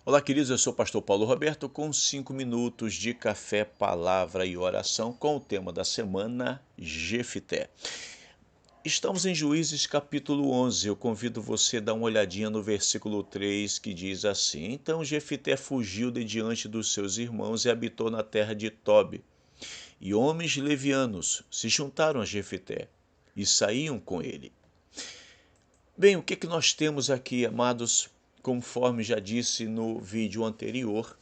Olá, queridos, eu sou o pastor Paulo Roberto com 5 minutos de café, palavra e oração com o tema da semana, Jefité. Estamos em Juízes capítulo 11, eu convido você a dar uma olhadinha no versículo 3 que diz assim: Então Jefité fugiu de diante dos seus irmãos e habitou na terra de Tobi. E homens levianos se juntaram a Jefité e saíam com ele. Bem, o que nós temos aqui, amados? Conforme já disse no vídeo anterior,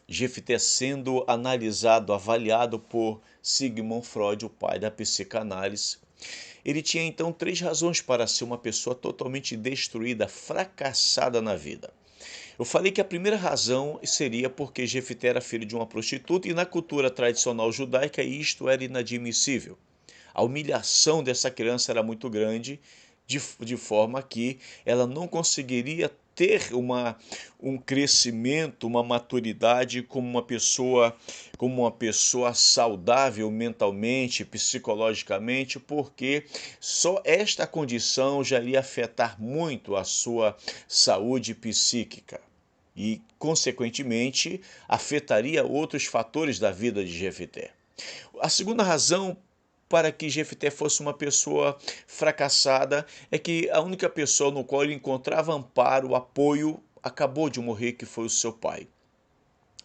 Jefté sendo analisado, avaliado por Sigmund Freud, o pai da psicanálise. Ele tinha então 3 razões para ser uma pessoa totalmente destruída, fracassada na vida. Eu falei que a primeira razão seria porque Jefté era filho de uma prostituta e na cultura tradicional judaica isto era inadmissível. A humilhação dessa criança era muito grande, de forma que ela não conseguiria ter um crescimento, uma maturidade como uma pessoa saudável mentalmente, psicologicamente, porque só esta condição já iria afetar muito a sua saúde psíquica e, consequentemente, afetaria outros fatores da vida de Jefté. A segunda razão para que Jefté fosse uma pessoa fracassada é que a única pessoa no qual ele encontrava amparo, apoio, acabou de morrer, que foi o seu pai.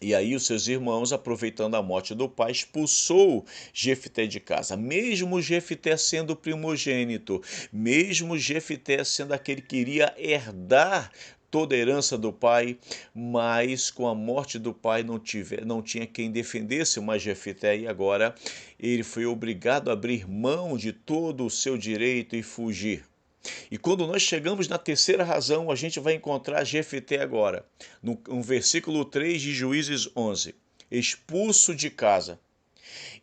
E aí os seus irmãos, aproveitando a morte do pai, expulsou Jefté de casa. Mesmo Jefté sendo primogênito, mesmo Jefté sendo aquele que iria herdar toda a herança do pai, mas com a morte do pai não tinha quem defendesse mais Jefté, e agora ele foi obrigado a abrir mão de todo o seu direito e fugir. E quando nós chegamos na terceira razão, a gente vai encontrar Jefté agora, no versículo 3 de Juízes 11. Expulso de casa.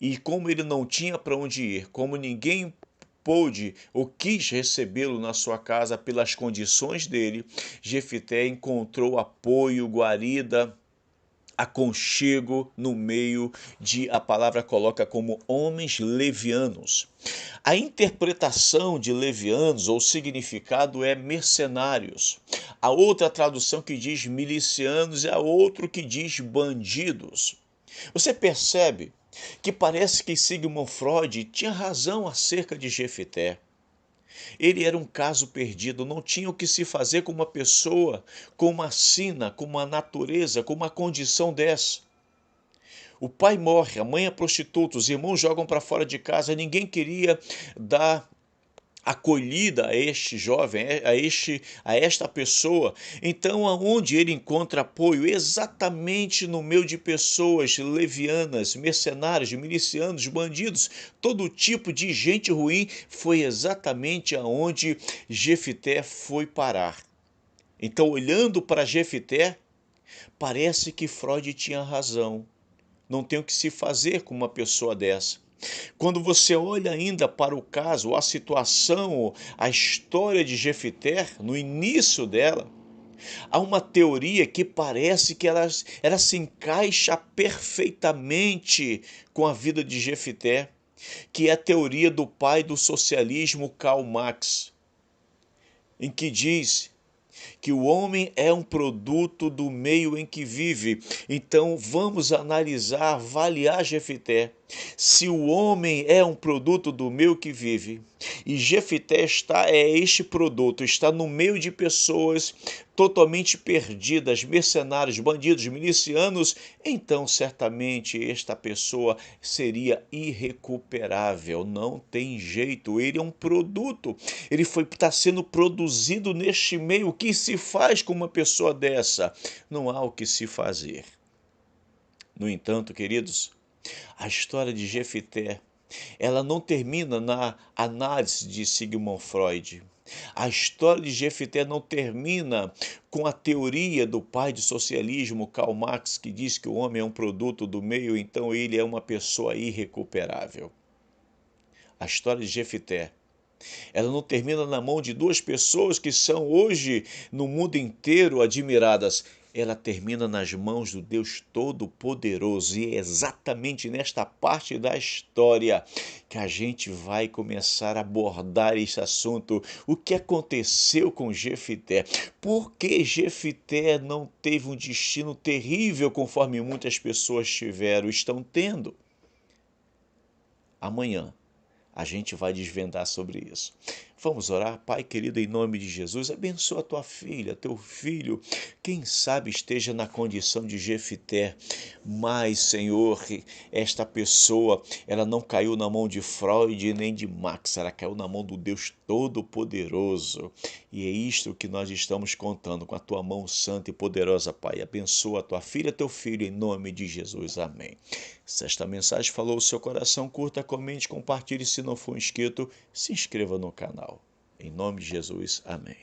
E como ele não tinha para onde ir, como ninguém pôde ou quis recebê-lo na sua casa pelas condições dele, Jefté encontrou apoio, guarida, aconchego no meio de, a palavra coloca como homens levianos. A interpretação de levianos ou significado é mercenários. A outra tradução que diz milicianos e a outra que diz bandidos. Você percebe que parece que Sigmund Freud tinha razão acerca de Jefté. Ele era um caso perdido, não tinha o que se fazer com uma pessoa, com uma sina, com uma natureza, com uma condição dessa. O pai morre, a mãe é prostituta, os irmãos jogam para fora de casa, ninguém queria dar acolhida a este jovem, a esta pessoa. Então, aonde ele encontra apoio? Exatamente no meio de pessoas levianas, mercenários, milicianos, bandidos, todo tipo de gente ruim, foi exatamente aonde Jefté foi parar. Então, olhando para Jefté, parece que Freud tinha razão. Não tem o que se fazer com uma pessoa dessa. Quando você olha ainda para o caso, a situação, a história de Jefté, no início dela, há uma teoria que parece que ela se encaixa perfeitamente com a vida de Jefté, que é a teoria do pai do socialismo, Karl Marx, em que diz que o homem é um produto do meio em que vive. Então vamos analisar, avaliar Jefté. Se o homem é um produto do meio que vive, e Jefté é este produto, está no meio de pessoas totalmente perdidas, mercenários, bandidos, milicianos, então certamente esta pessoa seria irrecuperável, não tem jeito, ele é um produto, ele está sendo produzido neste meio. O que se faz com uma pessoa dessa? Não há o que se fazer. No entanto, queridos, a história de Jefté, ela não termina na análise de Sigmund Freud. A história de Jefté não termina com a teoria do pai do socialismo, Karl Marx, que diz que o homem é um produto do meio, então ele é uma pessoa irrecuperável. A história de Jefté Ela não termina na mão de duas pessoas que são hoje no mundo inteiro admiradas. Ela termina nas mãos do Deus Todo-Poderoso. E é exatamente nesta parte da história que a gente vai começar a abordar esse assunto. O que aconteceu com Jefité? Por que Jefité não teve um destino terrível conforme muitas pessoas estão tendo? Amanhã a gente vai desvendar sobre isso. Vamos orar? Pai querido, em nome de Jesus, abençoa tua filha, teu filho, quem sabe esteja na condição de Jefité, mas, Senhor, esta pessoa, ela não caiu na mão de Freud nem de Marx, ela caiu na mão do Deus Todo-Poderoso, e é isto que nós estamos contando com a tua mão santa e poderosa, Pai. Abençoa a tua filha, teu filho, em nome de Jesus. Amém. Se esta mensagem falou o seu coração, curta, comente, compartilhe. Se não for inscrito, se inscreva no canal. Em nome de Jesus, amém.